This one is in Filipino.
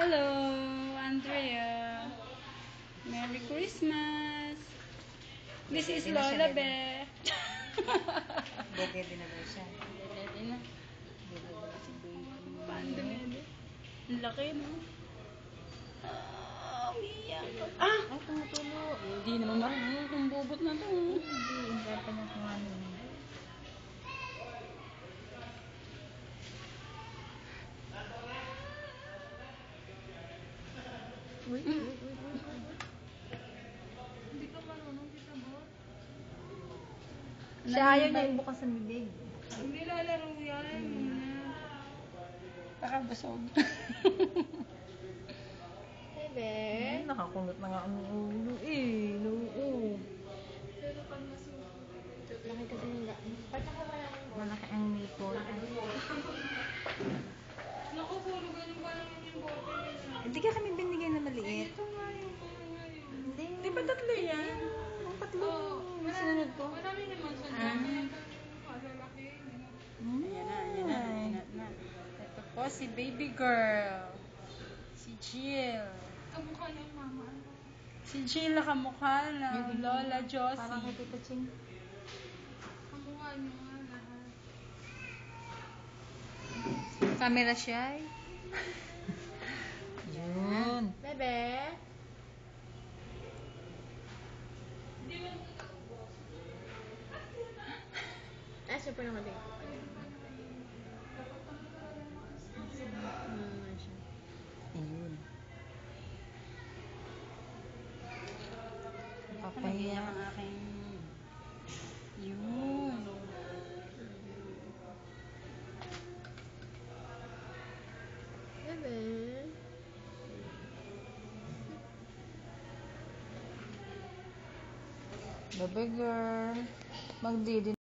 Hello, Andrea. Merry Christmas. This is Lola Be. Bebe na daw siya. Dede na. Bebe na si baby. Paano dede? Ang laki, no? Umiyak. Ah! Ay, tumutulo. Hindi naman marunong kung bubot na to. Hindi, hindi pa niya kung ano. Wait. Hindi ka marunong, Tita Bot. Siya ayaw niya ibukas ang bibig. Hindi lalaro yan. Nakabusog. Bebe. Nakakulot na nga ang ulo eh. Noo. Pero pag nasusunod, laki kasi ng malaki ang nipple. Naku, puro ganun pa naman yung bote nila. Hindi ka kami binigyan na maliit. Ito nga yung parang ngayon. Hindi. Di ba tatlo yan? Ang tatlo. Ang sinunod ko. Marami naman sa dyan. Kaya malalaki. Ayan na. Ito po si baby girl. Si Jill. Kamukha niya yung mama. Si Jill na kamukha ng Lola Parang kay Josie. Tita Ching. Kamukha niya nga lahat. Camera shy. Yun. Bebe. Super naman din. Ayun. Papahiya ang aking... Yun. Bebe. Bebe girl. Magdidi